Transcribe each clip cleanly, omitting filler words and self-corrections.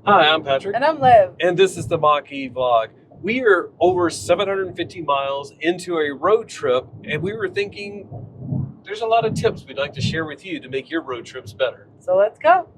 Hi, I'm Patrick. And I'm Liv. And this is the Mach-E vlog. We are over 750 miles into a road trip, and we were thinking there's a lot of tips we'd like to share with you to make your road trips better. So let's go.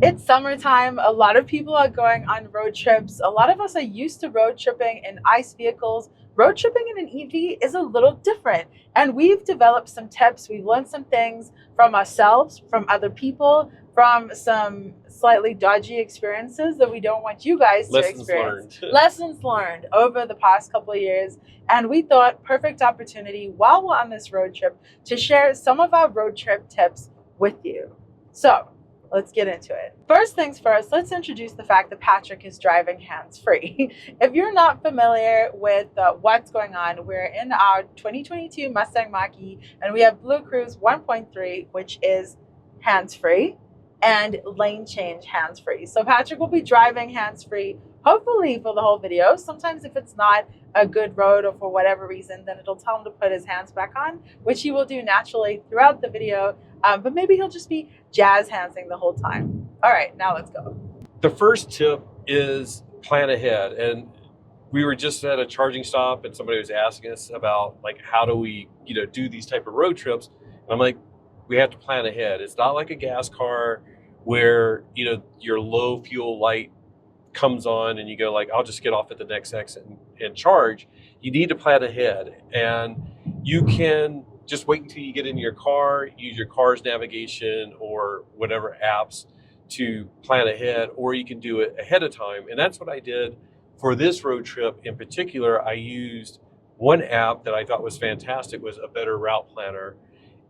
It's summertime. A lot of people are going on road trips. A lot of us are used to road tripping in ICE vehicles. Road tripping in an EV is a little different. And we've developed some tips. We've learned some things from ourselves, from other people, from some slightly dodgy experiences that we don't want you guys to experience. Lessons learned over the past couple of years. And we thought perfect opportunity while we're on this road trip to share some of our road trip tips with you. So let's get into it. First things first, let's introduce the fact that Patrick is driving hands-free. If you're not familiar with what's going on, we're in our 2022 Mustang Mach-E, and we have Blue Cruise 1.3, which is hands-free and lane change hands-free. So Patrick will be driving hands-free, hopefully for the whole video. Sometimes if it's not a good road or for whatever reason, then it'll tell him to put his hands back on, which he will do naturally throughout the video. But maybe he'll just be jazz handsing the whole time. All right, now let's go. The first tip is plan ahead. And we were just at a charging stop and somebody was asking us about like, how do we, do these type of road trips? And I'm like, we have to plan ahead. It's not like a gas car where, your low fuel light comes on and you go like, I'll just get off at the next exit and charge. You need to plan ahead, and you can just wait until you get in your car, use your car's navigation or whatever apps to plan ahead, or you can do it ahead of time. And that's what I did for this road trip in particular. I used one app that I thought was fantastic, was a Better Route Planner.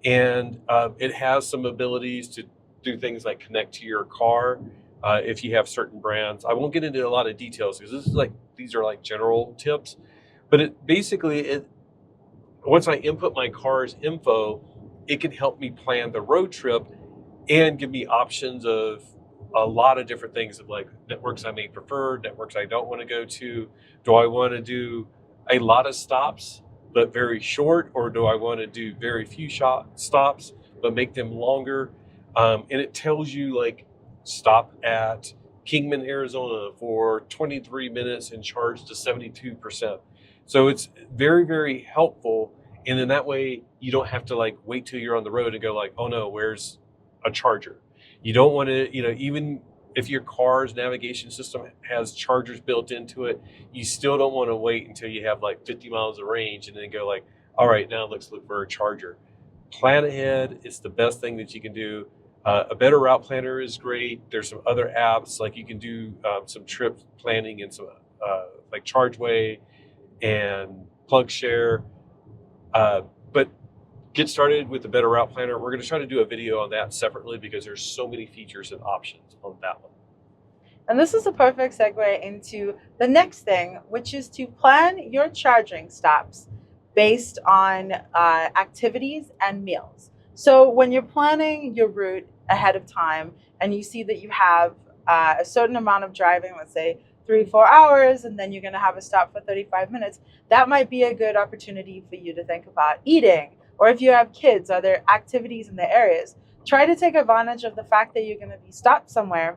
And it has some abilities to do things like connect to your car if you have certain brands. I won't get into a lot of details because these are like general tips, but once I input my car's info, it can help me plan the road trip and give me options of a lot of different things, of like networks I may prefer, networks I don't want to go to. Do I want to do a lot of stops but very short, or do I want to do very few stops but make them longer? And it tells you like, stop at Kingman, Arizona for 23 minutes and charge to 72%. So it's very, very helpful. And then that way you don't have to like wait till you're on the road and go like, oh no, where's a charger? You don't want to, even if your car's navigation system has chargers built into it, you still don't want to wait until you have like 50 miles of range and then go like, all right, now let's look for a charger. Plan ahead. It's the best thing that you can do. A Better Route Planner is great. There's some other apps, like you can do some trip planning and some like ChargeWay and PlugShare. But get started with the Better Route Planner. We're going to try to do a video on that separately because there's so many features and options on that one. And this is a perfect segue into the next thing, which is to plan your charging stops based on activities and meals. So when you're planning your route ahead of time and you see that you have a certain amount of driving, let's say 3-4 hours, and then you're going to have a stop for 35 minutes, that might be a good opportunity for you to think about eating. Or if you have kids, are there activities in the areas? Try to take advantage of the fact that you're going to be stopped somewhere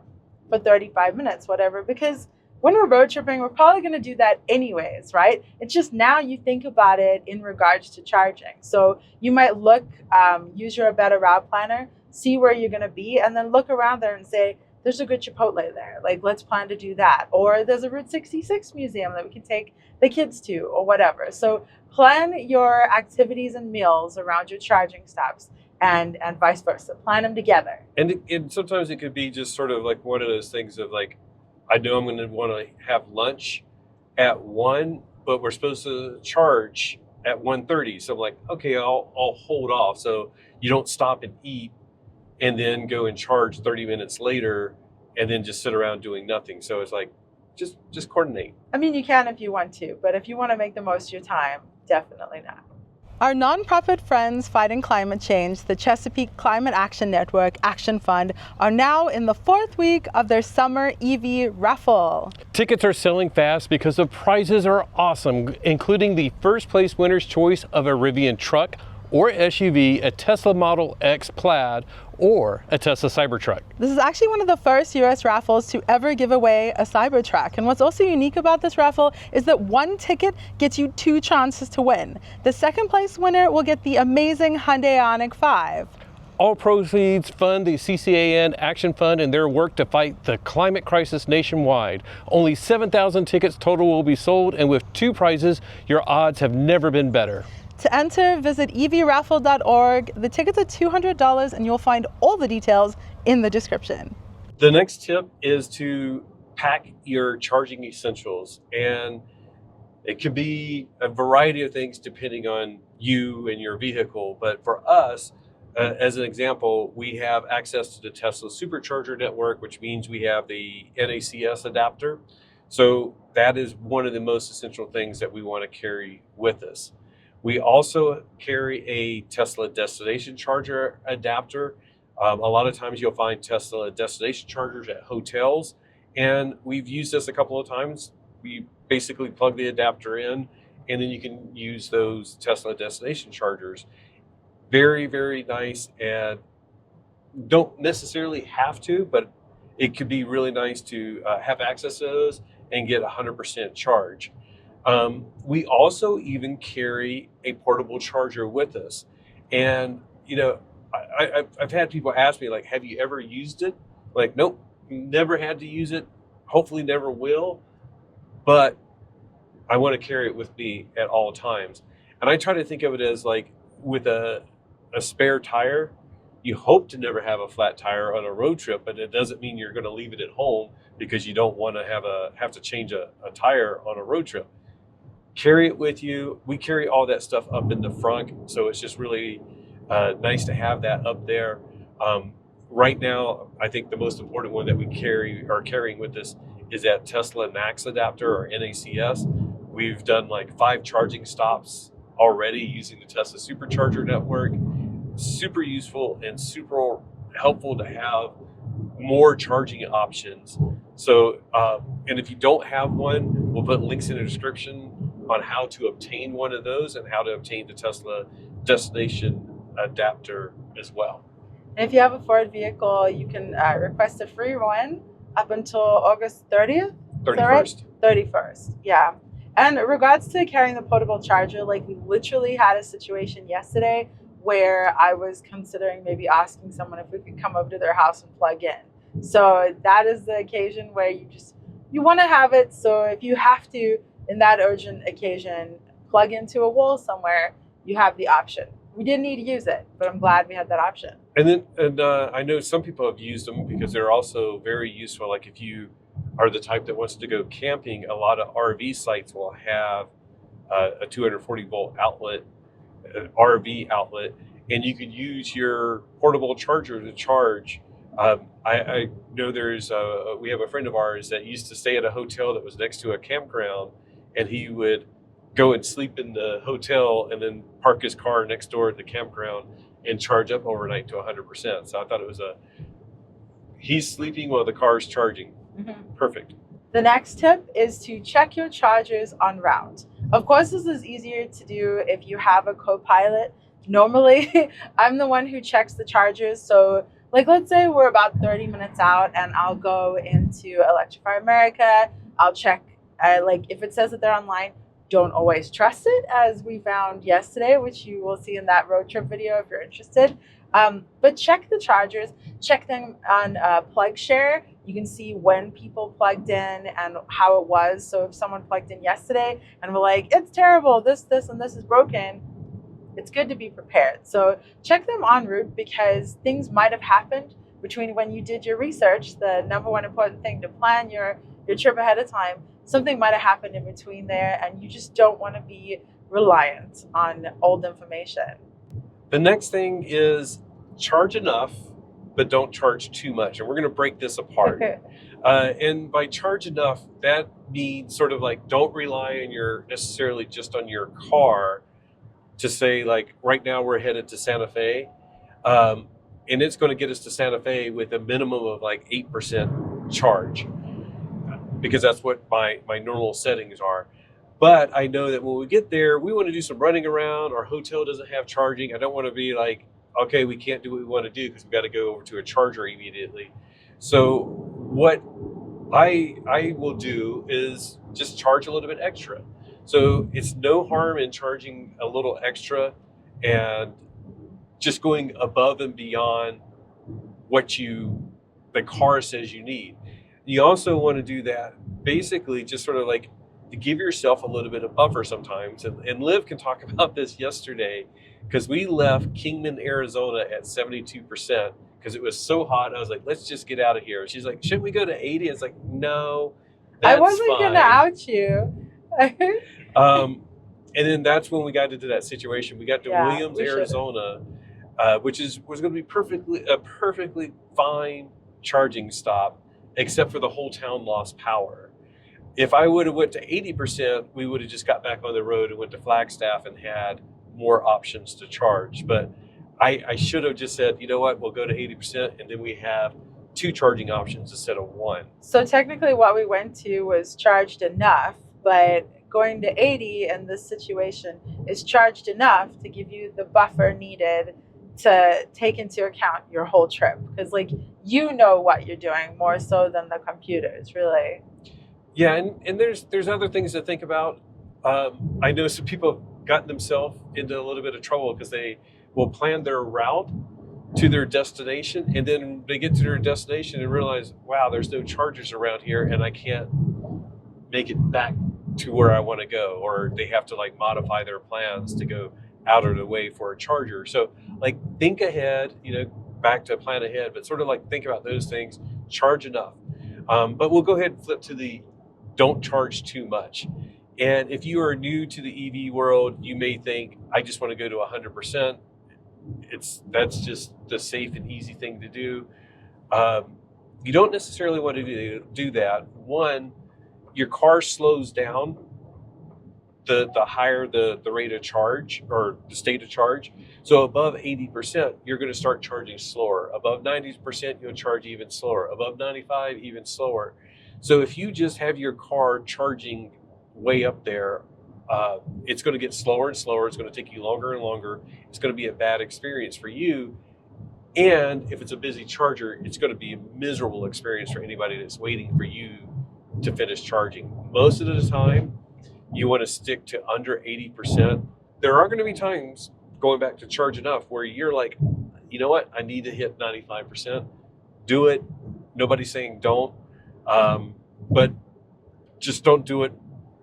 for 35 minutes, whatever, because when we're road tripping, we're probably going to do that anyways, right? It's just now you think about it in regards to charging. So you might look, use your Better Route Planner, see where you're going to be, and then look around there and say, there's a good Chipotle there. Like, let's plan to do that. Or there's a Route 66 museum that we can take the kids to, or whatever. So plan your activities and meals around your charging stops, and vice versa. Plan them together. And sometimes it could be just sort of like one of those things of like, I know I'm going to want to have lunch at 1, but we're supposed to charge at 1:30. So I'm like, okay, I'll hold off. So you don't stop and eat and then go and charge 30 minutes later and then just sit around doing nothing. So it's like, just coordinate. I mean, you can if you want to, but if you want to make the most of your time, definitely not. Our nonprofit friends fighting climate change, the Chesapeake Climate Action Network Action Fund, are now in the 4th week of their summer EV raffle. Tickets are selling fast because the prizes are awesome, including the first place winner's choice of a Rivian truck or SUV, a Tesla Model X Plaid, or a Tesla Cybertruck. This is actually one of the first US raffles to ever give away a Cybertruck. And what's also unique about this raffle is that one ticket gets you 2 chances to win. The second place winner will get the amazing Hyundai Ioniq 5. All proceeds fund the CCAN Action Fund and their work to fight the climate crisis nationwide. Only 7,000 tickets total will be sold, and with 2 prizes, your odds have never been better. To enter, visit evraffle.org. The tickets are $200 and you'll find all the details in the description. The next tip is to pack your charging essentials, and it could be a variety of things depending on you and your vehicle. But for us, as an example, we have access to the Tesla Supercharger network, which means we have the NACS adapter. So that is one of the most essential things that we want to carry with us. We also carry a Tesla destination charger adapter. A lot of times you'll find Tesla destination chargers at hotels, and we've used this a couple of times. We basically plug the adapter in, and then you can use those Tesla destination chargers. Very, very nice, and don't necessarily have to, but it could be really nice to have access to those and get 100% charge. We also even carry a portable charger with us. And, you know, I've had people ask me, like, have you ever used it? Like, nope, never had to use it. Hopefully never will. But I want to carry it with me at all times. And I try to think of it as like with a spare tire. You hope to never have a flat tire on a road trip, but it doesn't mean you're going to leave it at home because you don't want to have to change a tire on a road trip. Carry it with you. We carry all that stuff up in the front, so it's just really nice to have that up there. Right now, I think the most important one that we are carrying with us is that Tesla NACS adapter, or NACS. We've done like 5 charging stops already using the Tesla Supercharger network. Super useful and super helpful to have more charging options. So, and if you don't have one, we'll put links in the description on how to obtain one of those and how to obtain the Tesla destination adapter as well. And if you have a Ford vehicle, you can request a free one up until August 30th? 31st. 31st, yeah. And in regards to carrying the portable charger, like we literally had a situation yesterday where I was considering maybe asking someone if we could come over to their house and plug in. So that is the occasion where you want to have it. So if you have to, in that urgent occasion, plug into a wall somewhere, you have the option. We didn't need to use it, but I'm glad we had that option. And I know some people have used them because they're also very useful. Like if you are the type that wants to go camping, a lot of RV sites will have a 240 volt outlet, an RV outlet, and you can use your portable charger to charge. I know we have a friend of ours that used to stay at a hotel that was next to a campground, and he would go and sleep in the hotel and then park his car next door at the campground and charge up overnight to 100%. So I thought it was he's sleeping while the car's charging. Mm-hmm. Perfect. The next tip is to check your chargers en route. Of course, this is easier to do if you have a co-pilot. Normally, I'm the one who checks the chargers. So like, let's say we're about 30 minutes out and I'll go into Electrify America. I'll check, like if it says that they're online, don't always trust it, as we found yesterday, which you will see in that road trip video if you're interested. But check the chargers, check them on PlugShare. You can see when people plugged in and how it was. So if someone plugged in yesterday and we're like, it's terrible, this, and this is broken, it's good to be prepared. So check them en route because things might have happened between when you did your research. The number one important thing to plan your trip ahead of time. Something might have happened in between there and you just don't want to be reliant on old information. The next thing is charge enough, but don't charge too much. And we're going to break this apart. And by charge enough, that means sort of like don't rely on necessarily just on your car to say, like, right now we're headed to Santa Fe, um, and it's going to get us to Santa Fe with a minimum of like 8% charge, because that's what my normal settings are. But I know that when we get there, we want to do some running around. Our hotel doesn't have charging. I don't want to be like, okay, we can't do what we want to do because we got to go over to a charger immediately. So what I will do is just charge a little bit extra. So it's no harm in charging a little extra and just going above and beyond what the car says you need. You also want to do that basically just sort of like to give yourself a little bit of buffer sometimes. And Liv can talk about this yesterday, because we left Kingman, Arizona at 72% because it was so hot. I was like, let's just get out of here. She's like, shouldn't we go to 80? It's like, no, that's I wasn't fine. gonna out you. And then that's when we got into that situation. We got to Yeah, Williams, we should've. Arizona, was going to be a perfectly fine charging stop, except for the whole town lost power. If I would have went to 80%, we would have just got back on the road and went to Flagstaff and had more options to charge. But I should have just said, you know what, we'll go to 80%, and then we have 2 charging options instead of 1. So technically what we went to was charged enough, but going to 80 in this situation is charged enough to give you the buffer needed to take into account your whole trip, because like you know what you're doing more so than the computers, really. Yeah, and there's other things to think about. I know some people have gotten themselves into a little bit of trouble because they will plan their route to their destination, and then they get to their destination and realize, wow, there's no chargers around here, and I can't make it back to where I want to go, or they have to like modify their plans to go out of the way for a charger. So like think ahead, back to plan ahead, but sort of like think about those things, charge enough. But we'll go ahead and flip to the don't charge too much. And if you are new to the EV world, you may think, I just want to go to 100%. That's just the safe and easy thing to do. You don't necessarily want to do that. One, your car slows down the higher the rate of charge or the state of charge. So above 80%, you're going to start charging slower. Above 90%, you'll charge even slower. Above 95, even slower. So if you just have your car charging way up there, it's going to get slower and slower. It's going to take you longer and longer. It's going to be a bad experience for you. And if it's a busy charger, it's going to be a miserable experience for anybody that's waiting for you to finish charging. Most of the time, you want to stick to under 80%. There are going to be times, going back to charge enough, where you're like, you know what, I need to hit 95%. Do it. Nobody's saying don't. But just don't do it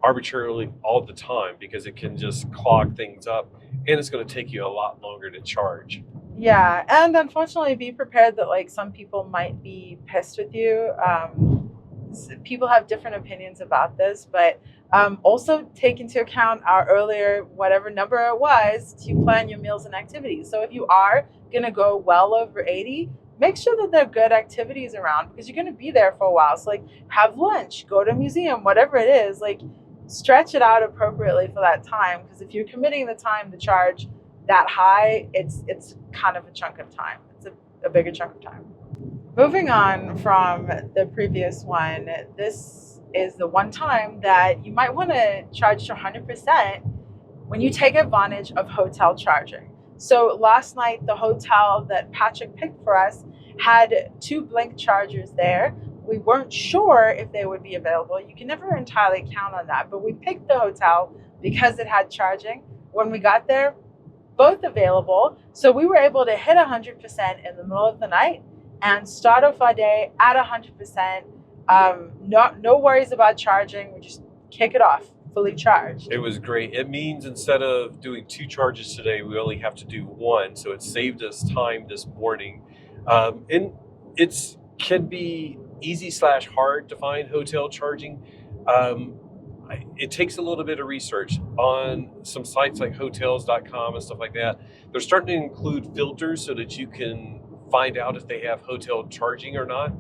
arbitrarily all the time, because it can just clog things up, and it's going to take you a lot longer to charge. Yeah, and unfortunately be prepared that like some people might be pissed with you. People have different opinions about this, but also take into account our earlier, whatever number it was, to plan your meals and activities. So if you are going to go well over 80, make sure that there are good activities around, because you're going to be there for a while. So like have lunch, go to a museum, whatever it is, like stretch it out appropriately for that time. Because if you're committing the time to charge that high, it's kind of a chunk of time. It's a bigger chunk of time. Moving on from the previous one, this is the one time that you might want to charge to 100% when you take advantage of hotel charging. So last night, the hotel that Patrick picked for us had 2 Blink chargers there. We weren't sure if they would be available. You can never entirely count on that, but we picked the hotel because it had charging. When we got there, both available. So we were able to hit 100% in the middle of the night and start off our day at 100%. No worries about charging. We just kick it off fully charged. It was great. It means instead of doing 2 charges today, we only have to do 1. So it saved us time this morning. And it's can be easy/hard to find hotel charging. It takes a little bit of research on some sites like hotels.com and stuff like that. They're starting to include filters so that you can find out if they have hotel charging or not.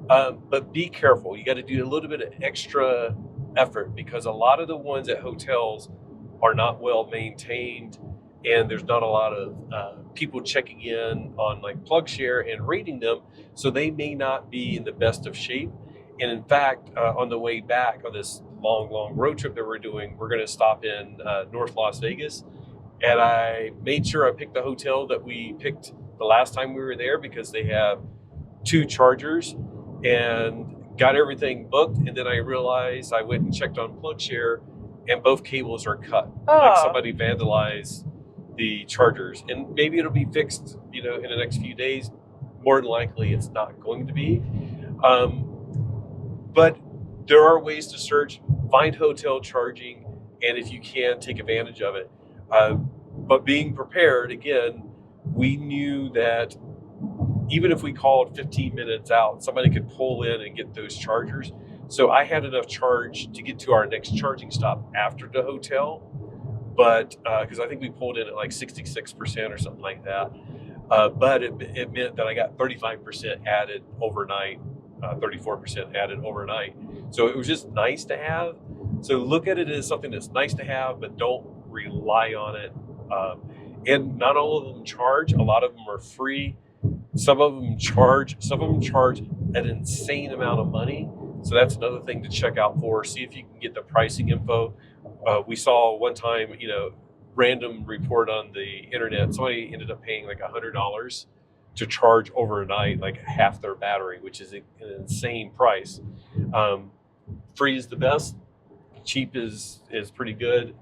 But be careful. You got to do a little bit of extra effort, because a lot of the ones at hotels are not well maintained. and there's not a lot of people checking in on like PlugShare and rating them, so they may not be in the best of shape. And in fact, on the way back on this long road trip that we're doing, we're going to stop in North Las Vegas, and I made sure I picked the hotel that we picked the last time we were there because they have 2 chargers, and got everything booked. And then I realized I went and checked on PlugShare, and both cables are cut. Like somebody vandalized the chargers, and maybe it'll be fixed, in the next few days. More than likely, it's not going to be. But there are ways to search, find hotel charging, and if you can, take advantage of it. But being prepared, again, we knew that even if we called 15 minutes out, somebody could pull in and get those chargers. So I had enough charge to get to our next charging stop after the hotel, but because I think we pulled in at like 66% or something like that. But it meant that I got 35% added overnight, 34% added overnight. So it was just nice to have. So look at it as something that's nice to have, but don't rely on it. And not all of them charge. A lot of them are free. Some of them charge an insane amount of money. So that's another thing to check out for. See if you can get the pricing info. We saw one time, random report on the internet, somebody ended up paying like $100 to charge overnight, like half their battery, which is an insane price. Free is the best. Cheap is pretty good.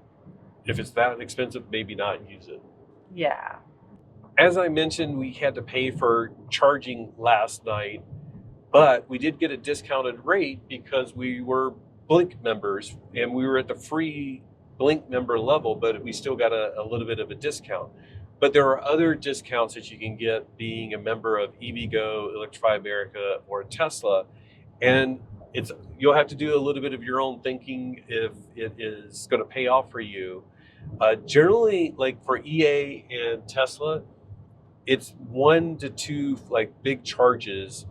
If it's that expensive, maybe not use it. Yeah. As I mentioned, we had to pay for charging last night, but we did get a discounted rate because we were Blink members, and we were at the free Blink member level, but we still got a little bit of a discount. But there are other discounts that you can get being a member of EVgo, Electrify America, or Tesla, and you'll have to do a little bit of your own thinking if it is going to pay off for you. Generally, like for EA and Tesla, it's 1 to 2 like big charges.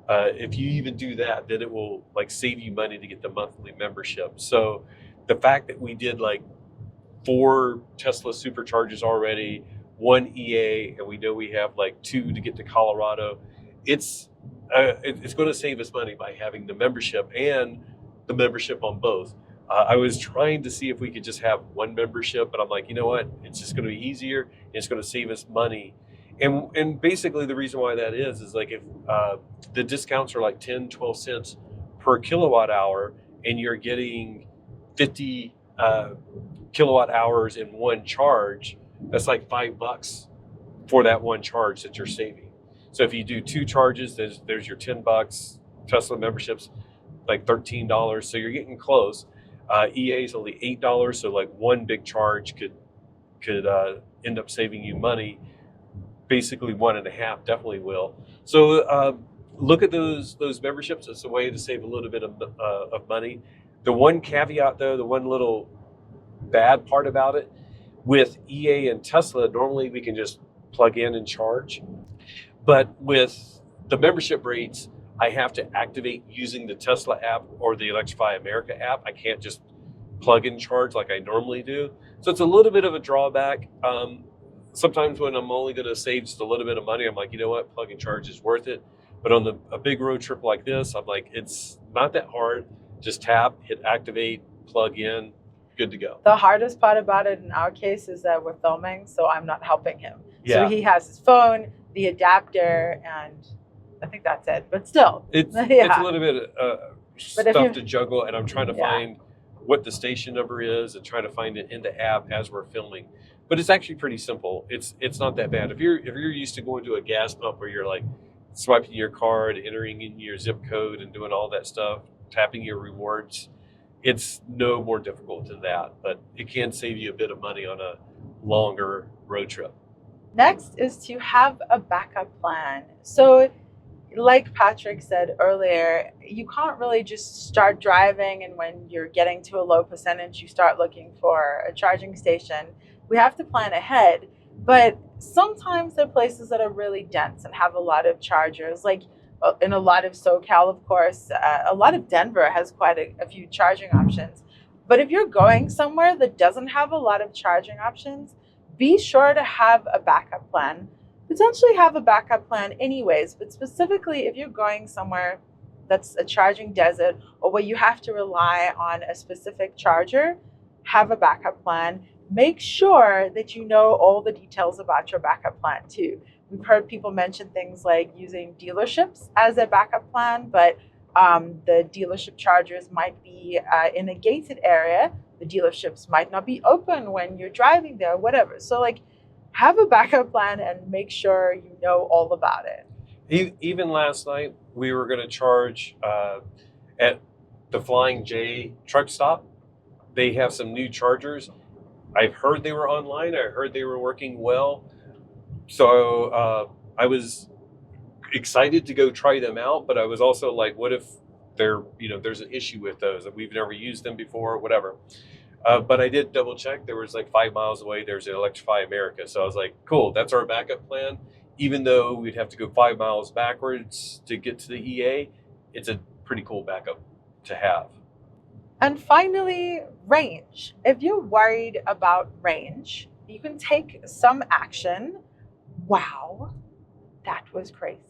If you even do that, then it will like save you money to get the monthly membership. So the fact that we did like 4 Tesla superchargers already, 1 EA, and we know we have like 2 to get to Colorado, it's going to save us money by having the membership and the membership on both. I was trying to see if we could just have 1 membership, but I'm like, you know what? It's just going to be easier, and it's going to save us money. And basically the reason why that is like if the discounts are like 10, 12 cents per kilowatt hour, and you're getting 50 kilowatt hours in 1 charge, that's like $5 for that 1 charge that you're saving. So if you do 2 charges, there's your $10. Tesla memberships like $13, so you're getting close. EA is only $8, so like 1 big charge could end up saving you money. Basically 1.5 definitely will. So look at those memberships as a way to save a little bit of money. The one caveat though, the one little bad part about it, with EA and Tesla, normally we can just plug in and charge. But with the membership rates, I have to activate using the Tesla app or the Electrify America app. I can't just plug and charge like I normally do. So it's a little bit of a drawback. Sometimes when I'm only going to save just a little bit of money, I'm like, you know what, plug and charge is worth it. But on a big road trip like this, I'm like, it's not that hard. Just tap, hit activate, plug in, good to go. The hardest part about it in our case is that we're filming, so I'm not helping him. Yeah. So he has his phone, the adapter, and I think that's it. But still, it's a little bit stuff to juggle, and I'm trying to find what the station number is and trying to find it in the app as we're filming. But it's actually pretty simple. It's not that bad. If you're used to going to a gas pump where you're like swiping your card, entering in your zip code, and doing all that stuff, tapping your rewards, it's no more difficult than that. But it can save you a bit of money on a longer road trip. Next is to have a backup plan. So like Patrick said earlier, you can't really just start driving and when you're getting to a low percentage, you start looking for a charging station. We have to plan ahead, but sometimes there are places that are really dense and have a lot of chargers, like in a lot of SoCal, of course. A lot of Denver has quite a few charging options. But if you're going somewhere that doesn't have a lot of charging options, be sure to have a backup plan. Potentially have a backup plan anyways, but specifically if you're going somewhere that's a charging desert or where you have to rely on a specific charger, have a backup plan. Make sure that you know all the details about your backup plan too. We've heard people mention things like using dealerships as a backup plan, but the dealership chargers might be in a gated area. The dealerships might not be open when you're driving there, whatever. So like, have a backup plan and make sure you know all about it. Even last night, we were going to charge at the Flying J truck stop. They have some new chargers. I've heard they were online. I heard they were working well. So I was excited to go try them out, but I was also like, what if there's an issue with those, that we've never used them before, whatever. But I did double check. There was like 5 miles away, there's an Electrify America. So I was like, cool, that's our backup plan. Even though we'd have to go 5 miles backwards to get to the EA, it's a pretty cool backup to have. And finally, range. If you're worried about range, you can take some action. Wow, that was crazy.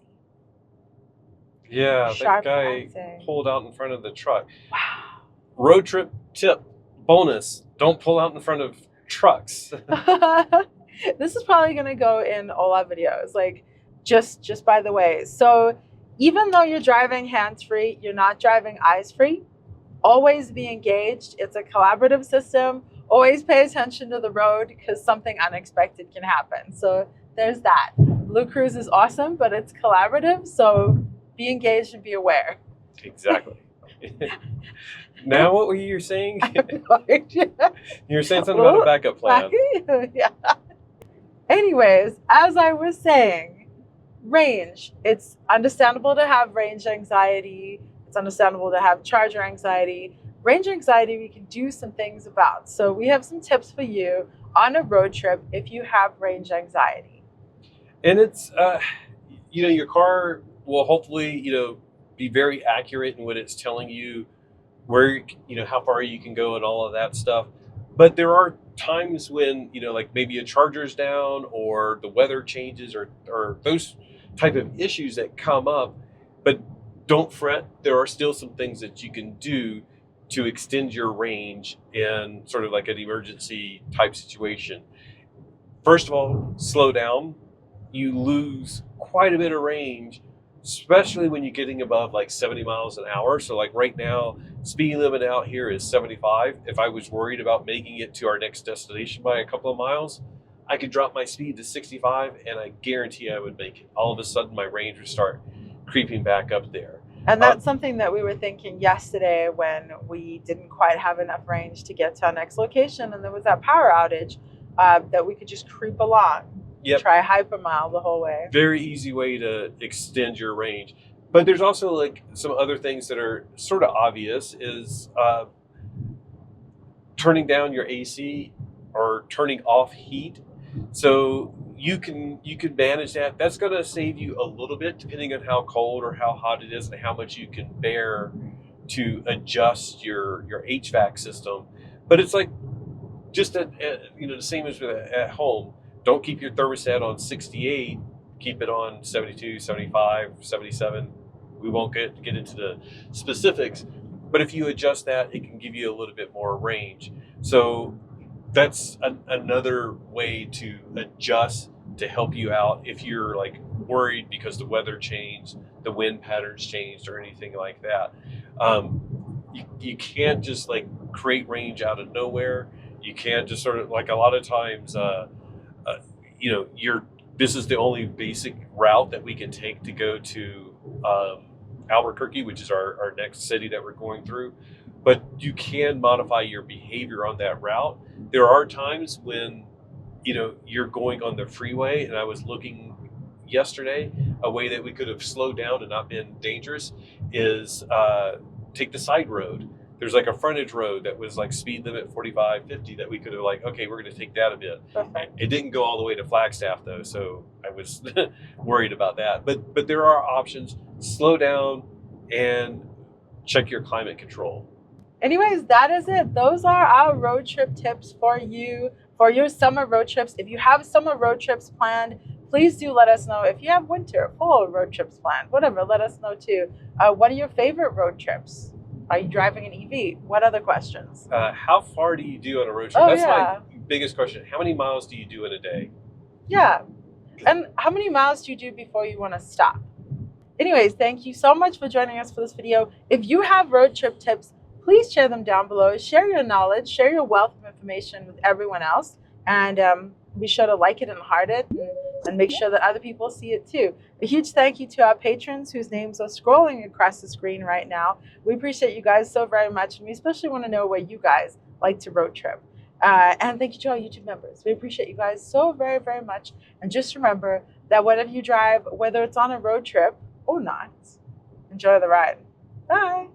Yeah, Sharp that guy acting. pulled out in front of the truck. Wow. Road trip tip, bonus, don't pull out in front of trucks. This is probably going to go in all our videos, like just by the way. So even though you're driving hands-free, you're not driving eyes-free. Always be engaged. It's a collaborative system. Always pay attention to the road because something unexpected can happen. So there's that. Blue Cruise is awesome, but it's collaborative. So be engaged and be aware. Exactly. Now, what were you saying? You were saying something about a backup plan. Yeah. Anyways, as I was saying, range. It's understandable to have range anxiety. It's understandable to have charger anxiety. Range anxiety, we can do some things about. So we have some tips for you on a road trip if you have range anxiety. And it's, your car will hopefully, be very accurate in what it's telling you, where, how far you can go and all of that stuff. But there are times when, like maybe a charger's down or the weather changes or those type of issues that come up. But don't fret. There are still some things that you can do to extend your range in sort of like an emergency type situation. First of all, slow down. You lose quite a bit of range, especially when you're getting above like 70 miles an hour. So like right now, speed limit out here is 75. If I was worried about making it to our next destination by a couple of miles, I could drop my speed to 65 and I guarantee I would make it. All of a sudden my range would start creeping back up there. And that's something that we were thinking yesterday when we didn't quite have enough range to get to our next location. And there was that power outage that we could just creep along. Yep. Try hypermile the whole way. Very easy way to extend your range. But there's also like some other things that are sort of obvious is turning down your AC or turning off heat. So you can manage that. That's going to save you a little bit depending on how cold or how hot it is and how much you can bear to adjust your HVAC system. But it's like just the same as at home. Don't keep your thermostat on 68. Keep it on 72, 75, 77. We won't get into the specifics. But if you adjust that, it can give you a little bit more range. So that's another way to adjust to help you out if you're like worried because the weather changed, the wind patterns changed, or anything like that. You can't just like create range out of nowhere. You can't just sort of like a lot of times, this is the only basic route that we can take to go to Albuquerque, which is our next city that we're going through. But you can modify your behavior on that route. There are times when, you're going on the freeway, and I was looking yesterday, a way that we could have slowed down and not been dangerous is take the side road. There's like a frontage road that was like speed limit 45, 50 that we could have like, okay, we're going to take that a bit. Perfect. It didn't go all the way to Flagstaff though, so I was worried about that. But there are options. Slow down and check your climate control. Anyways, that is it. Those are our road trip tips for you for your summer road trips. If you have summer road trips planned, please do let us know. If you have winter, fall road trips planned, whatever, let us know too. What are your favorite road trips? Are you driving an EV? What other questions? How far do you do on a road trip? Oh, That's yeah. my biggest question. How many miles do you do in a day? Yeah. And how many miles do you do before you want to stop? Anyways, thank you so much for joining us for this video. If you have road trip tips, please share them down below. Share your knowledge, share your wealth of information with everyone else. And be sure to like it and heart it, and make sure that other people see it too. A huge thank you to our patrons whose names are scrolling across the screen right now. We appreciate you guys so very much, and we especially want to know where you guys like to road trip. And thank you to our YouTube members. We appreciate you guys so very, very much. And just remember that whatever you drive, whether it's on a road trip or not, enjoy the ride. Bye.